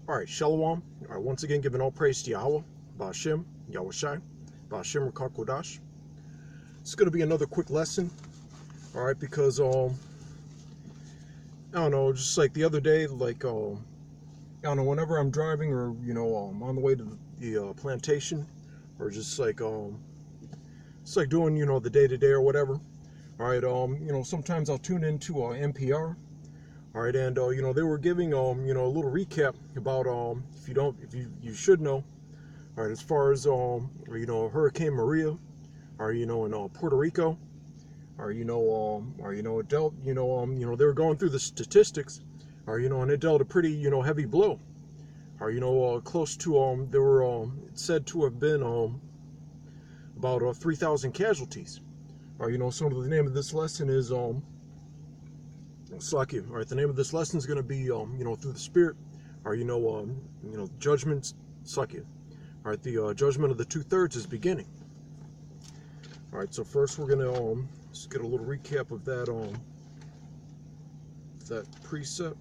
All right, Shalom. All right, once again, giving all praise to Yahweh, Ba'ashem, Yahweh Shai, Ba'ashem Rakak Kodash. It's going to be another quick lesson, all right, because, I don't know, just like the other day, like, I don't know, whenever I'm driving or, on the way to the plantation, or just like, it's like doing, the day-to-day or whatever, all right, sometimes I'll tune into NPR. All right, and they were giving a little recap about if you should know, all right, as far as Hurricane Maria, or in Puerto Rico, it dealt, they were going through the statistics, or and it dealt a pretty heavy blow, or close to there were said to have been about 3,000 casualties, or so the name of this lesson is Slaki. All right, the name of this lesson is going to be, through the Spirit, or judgment, Slaki. All right, the judgment of the 2/3 is beginning. All right, so first we're going to just get a little recap of that precept.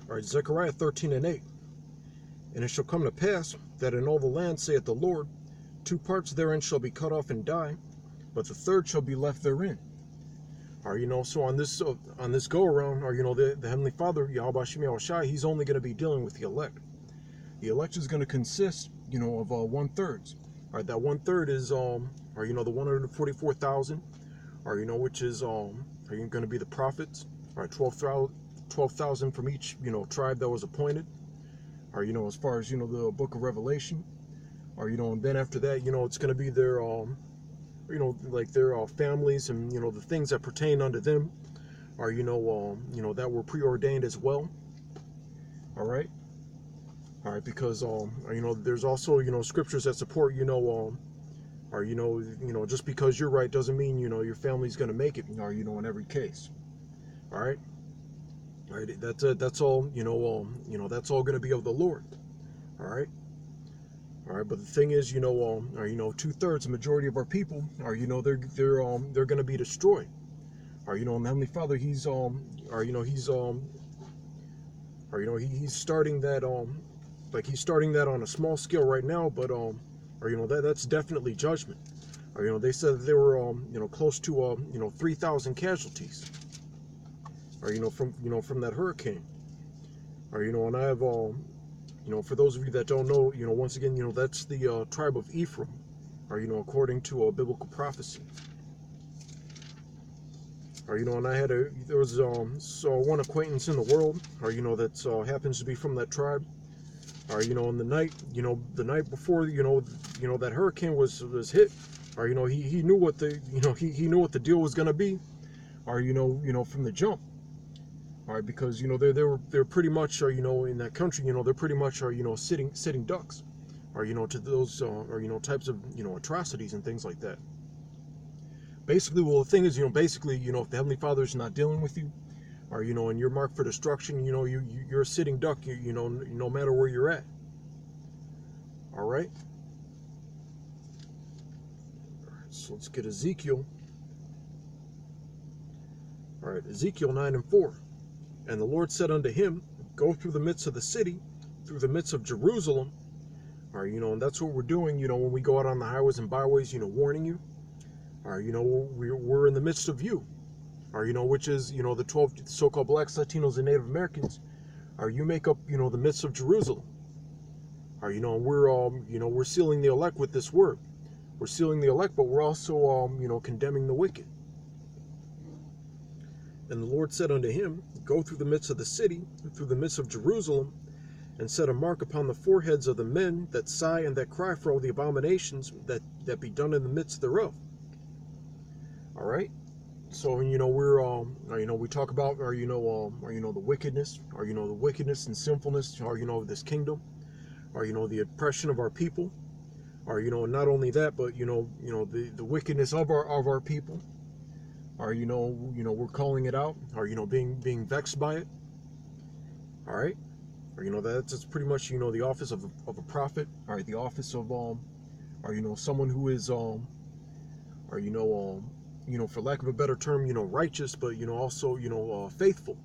All right, Zechariah 13:8. And it shall come to pass that in all the land, saith the Lord, 2 parts therein shall be cut off and die, but the third shall be left therein. All right, so on this go around, or the Heavenly Father, Yahweh Shem Yahweh Shai, He's only going to be dealing with the elect. The elect is going to consist, of 1/3. All right, that 1/3 is the 144,000, which is going to be the prophets. All right, 12,000 from each tribe that was appointed, or as far as the book of Revelation, or and then after that it's going to be their like their families and the things that pertain unto them, or that were preordained as well. All right, because there's also scriptures that support or just because you're right doesn't mean your family's going to make it, or in every case. All right. All right, that's all, that's all going to be of the Lord. All right. All right, but the thing is, 2/3, the majority of our people are, they're going to be destroyed. Or, and the Heavenly Father, he's he's starting that, he's starting that on a small scale right now, but, that's definitely judgment. Or, they said that there were, close to, 3,000 casualties. Or from that hurricane, or and I have for those of you that don't know, once again, that's the tribe of Ephraim, or according to a biblical prophecy. Or and there was one acquaintance in the world, or that happens to be from that tribe, or in the night, the night before that hurricane was hit, or he knew what the he knew what the deal was going to be, or from the jump. All right, because they're pretty much in that country, they're pretty much sitting ducks, or to those or types of atrocities and things like that. Basically, well, the thing is, basically, if the Heavenly Father is not dealing with you, or and you're marked for destruction, you're a sitting duck, no matter where you're at. All right. All right, so let's get Ezekiel. All right, Ezekiel 9:4. And the Lord said unto him, go through the midst of the city, through the midst of Jerusalem. All right, and that's what we're doing, when we go out on the highways and byways, warning you. All right, we're in the midst of you. Or, which is, the 12 so-called blacks, Latinos, and Native Americans. Or you make up, the midst of Jerusalem. Or, we're sealing the elect with this word. We're sealing the elect, but we're also, condemning the wicked. And the Lord said unto him, go through the midst of the city, through the midst of Jerusalem, and set a mark upon the foreheads of the men that sigh and that cry for all the abominations that be done in the midst thereof. All right. So we're we talk about the wickedness, or the wickedness and sinfulness, or of this kingdom, or the oppression of our people, or not only that, but the wickedness of our people. or we're calling it out, or being vexed by it. All right, or that's pretty much the office of a prophet. All right, the office of or someone who is or for lack of a better term, righteous, but also faithful.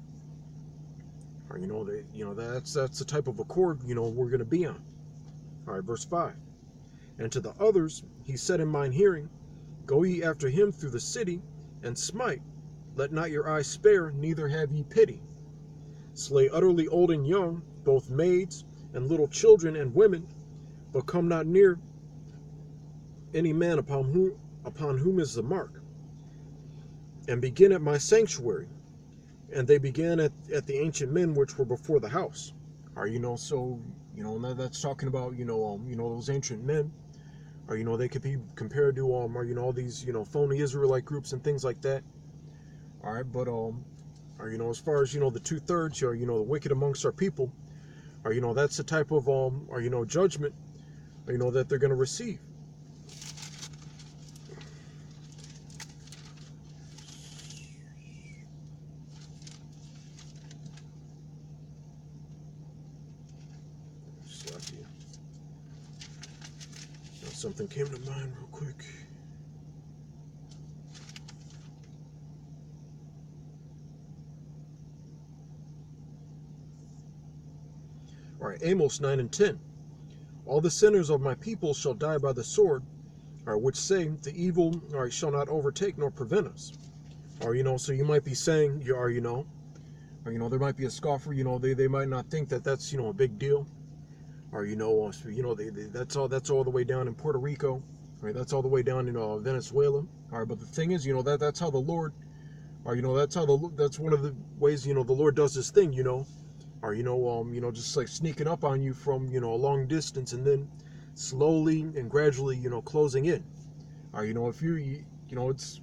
Or that's the type of accord we're going to be on. All right, verse 5. And to the others he said in mine hearing, go ye after him through the city, and smite. Let not your eyes spare, neither have ye pity. Slay utterly old and young, both maids and little children and women, but come not near any man upon whom is the mark. And begin at my sanctuary. And they began at the ancient men which were before the house. Or so that's talking about those ancient men. Or they could be compared to all these phony Israelite groups and things like that. All right, but or as far as the 2/3, the wicked amongst our people, or that's the type of or judgment that they're going to receive. Something came to mind real quick. All right, Amos 9 and 10. All the sinners of my people shall die by the sword, or which say the evil shall not overtake nor prevent us. Or so you might be saying there might be a scoffer. They might not think that that's a big deal. Or that's all the way down in Puerto Rico. Right, that's all the way down in Venezuela. All right, but the thing is, that's how the Lord, or that's one of the ways the Lord does His thing. Or just like sneaking up on you from a long distance, and then slowly and gradually closing in. Or if it's,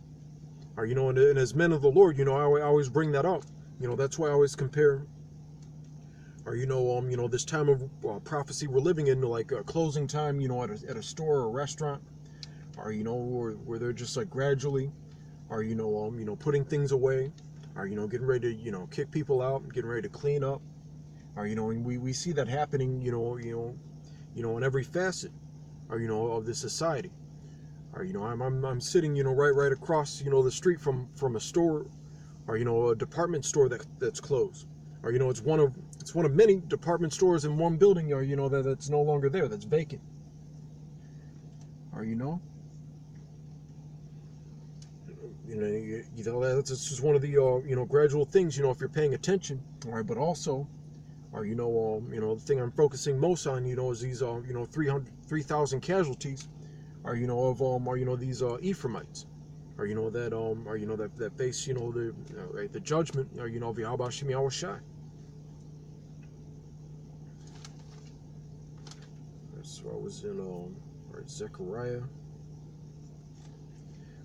or and as men of the Lord, I always bring that up. That's why I always compare. Or this time of prophecy we're living in, like a closing time, at a store or a restaurant, or where they're just like gradually, or putting things away, or getting ready to kick people out, getting ready to clean up, or and we see that happening, in every facet, or of this society, or I'm sitting right across the street from a store, or a department store that's closed. Or it's one of many department stores in one building, or that's no longer there, that's vacant. Or that's just one of the gradual things, if you're paying attention. All right, but also, or the thing I'm focusing most on, is these 3,000 casualties, or of these Ephraimites. Or that that face the judgment of Yahweh Shem Yahweh Shai. So I was in all right, Zechariah.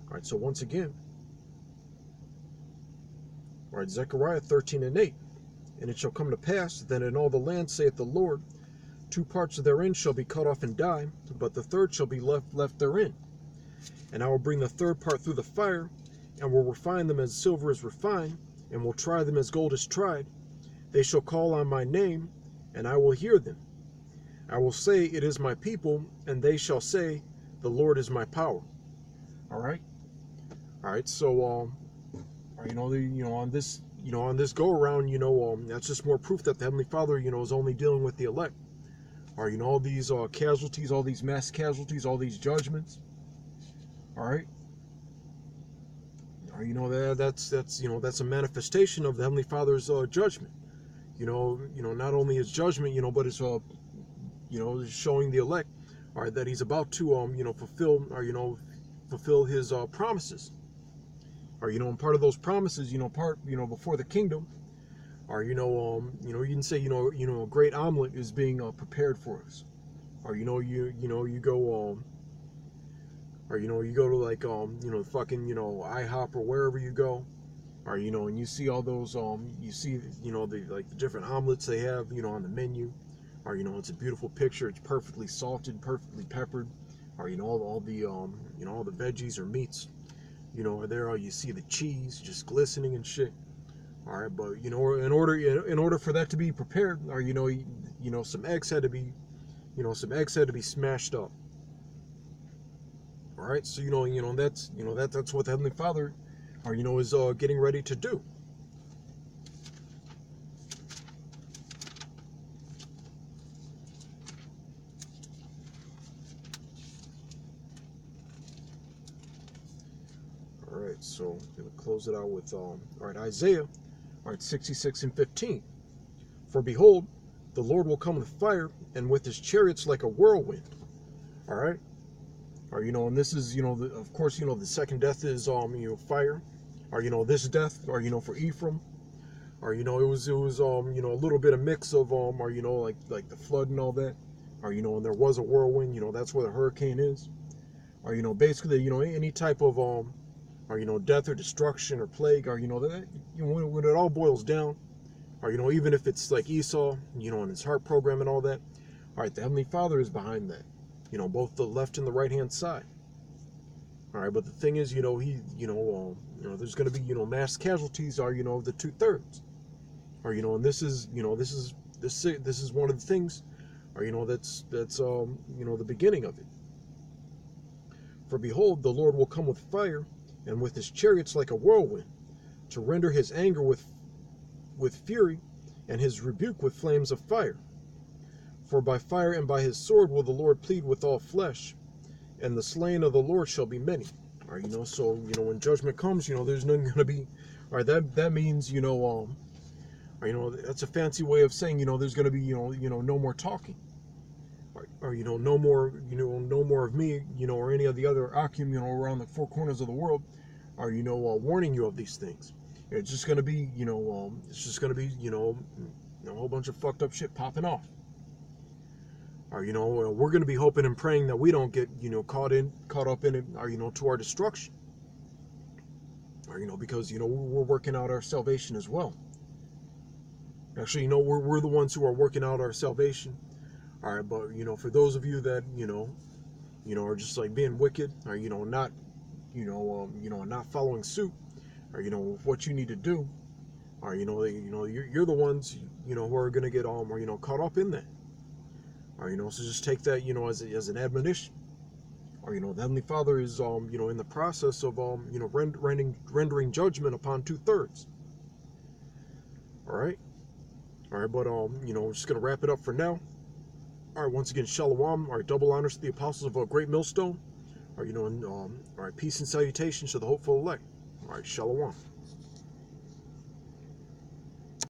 All right, so once again, all right, Zechariah 13 and 8. And it shall come to pass that in all the land, saith the Lord, 2 parts therein shall be cut off and die, but the third shall be left therein. And I will bring the third part through the fire, and will refine them as silver is refined, and will try them as gold is tried. They shall call on my name, and I will hear them. I will say, it is my people, and they shall say, the Lord is my power. All right. So, on this go around, that's just more proof that the Heavenly Father, is only dealing with the elect. Or all these casualties, all these mass casualties, all these judgments. All right. Or that's a manifestation of the Heavenly Father's judgment. Not only His judgment, but it's showing the elect, all right, that He's about to fulfill His promises. Or and part of those promises, before the kingdom, or you can say a great omelet is being prepared for us. Or you go or you go to like fucking IHOP or wherever you go, or and you see all those you see the different omelets they have on the menu, or it's a beautiful picture, it's perfectly salted, perfectly peppered, or all the all the veggies or meats you know, there you see the cheese just glistening and shit. All right, but you know, in order for that to be prepared, or you know, some eggs had to be, smashed up. All right, so that's what the Heavenly Father, or is getting ready to do. All right, so I'm gonna close it out with all right, Isaiah, all right, 66 and 15. For behold, the Lord will come with fire, and with his chariots like a whirlwind. All right. Or and this is of course the second death is fire, or this death, or for Ephraim, or it was a little bit of mix of or like the flood and all that, or and there was a whirlwind, that's where the hurricane is, or basically any type of or death or destruction or plague, or that when it all boils down, or even if it's like Esau, and his heart program and all that, all right, the Heavenly Father is behind that. Both the left and the right hand side. All right, but the thing is, there's going to be, mass casualties are, the 2/3, or and this is one of the things, or that's the beginning of it. For behold, the Lord will come with fire, and with his chariots like a whirlwind, to render his anger with fury, and his rebuke with flames of fire. For by fire and by his sword will the Lord plead with all flesh, and the slain of the Lord shall be many. All right, so when judgment comes, there's none going to be. All right, that means that's a fancy way of saying there's going to be no more talking, or no more of me, or any of the other Akim around the four corners of the world, are warning you of these things. It's just going to be a whole bunch of fucked up shit popping off. Or we're going to be hoping and praying that we don't get caught up in it, or to our destruction. Or because we're working out our salvation as well. Actually, we're the ones who are working out our salvation. All right, but for those of you that are just like being wicked, or not not following suit, or what you need to do, or you're the ones who are going to get caught up in that. Or so just take that as an admonition. Or the Heavenly Father is in the process of rendering judgment upon 2/3. All right, but we're just gonna wrap it up for now. All right, once again, Shalom. All right, double honors to the apostles of a great millstone. Or all right, peace and salutations to the hopeful elect. All right, Shalom.